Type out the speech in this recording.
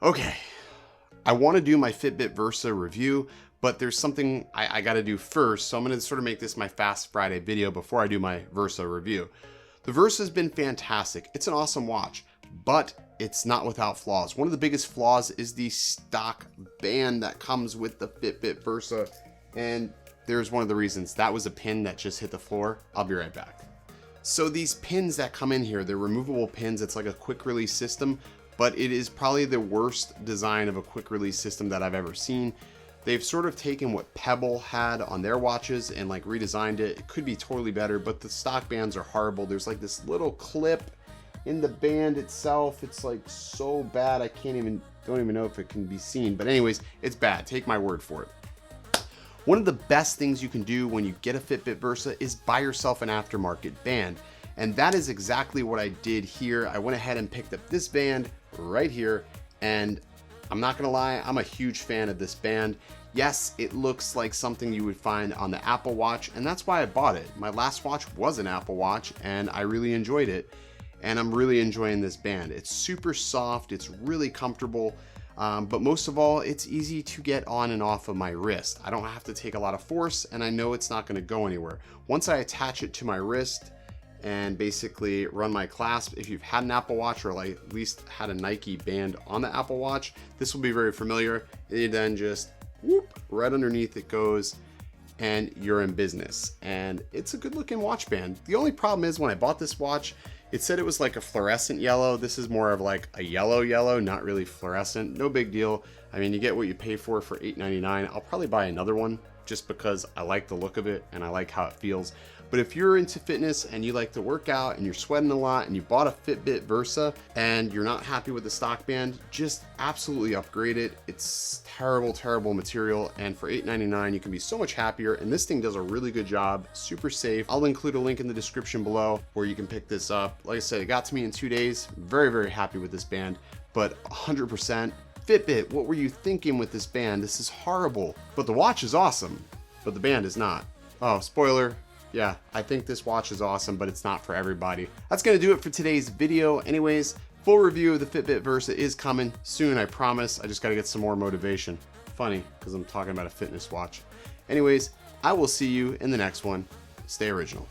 Okay, I want to do my Fitbit Versa review, but there's something I got to do first. So I'm going to sort of make this my Fast Friday video before I do my Versa review. The Versa has been fantastic. It's an awesome watch, but it's not without flaws. One of the biggest flaws is the stock band that comes with the Fitbit Versa. And there's one of the reasons. That was a pin that just hit the floor. I'll be right back. So these pins that come in here, they're removable pins. It's like a quick release system, but it is probably the worst design of a quick release system that I've ever seen. They've sort of taken what Pebble had on their watches and like redesigned it. It could be totally better, but the stock bands are horrible. There's like this little clip in the band itself. It's like so bad. I don't even know if it can be seen, but anyways, it's bad. Take my word for it. One of the best things you can do when you get a Fitbit Versa is buy yourself an aftermarket band. And that is exactly what I did here. I went ahead and picked up this band right here, and I'm not gonna lie, I'm a huge fan of this band. Yes, it looks like something you would find on the Apple Watch, and that's why I bought it. My last watch was an Apple Watch, and I really enjoyed it, and I'm really enjoying this band. It's super soft, it's really comfortable, but most of all, it's easy to get on and off of my wrist. I don't have to take a lot of force, and I know it's not gonna go anywhere. Once I attach it to my wrist and basically run my clasp, if you've had an Apple Watch or like at least had a Nike band on the Apple Watch, this will be very familiar. It then just whoop, right underneath it goes, and you're in business. And it's a good looking watch band. The only problem is when I bought this watch, it said it was like a fluorescent yellow. This is more of like a yellow, not really fluorescent. No big deal. I mean, you get what you pay for $8.99. I'll probably buy another one just because I like the look of it and I like how it feels. But if you're into fitness and you like to work out and you're sweating a lot and you bought a Fitbit Versa and you're not happy with the stock band, just absolutely upgrade it. It's terrible material, and for $8.99 you can be so much happier, and this thing does a really good job, super safe. I'll include a link in the description below where you can pick this up. Like I said, it got to me in 2 days. Very happy with this band, but 100% Fitbit, what were you thinking with this band? This is horrible. But the watch is awesome, but the band is not. Oh, spoiler. Yeah, I think this watch is awesome, but it's not for everybody. That's gonna do it for today's video. Anyways, full review of the Fitbit Versa is coming soon, I promise. I just gotta get some more motivation. Funny, because I'm talking about a fitness watch. Anyways, I will see you in the next one. Stay original.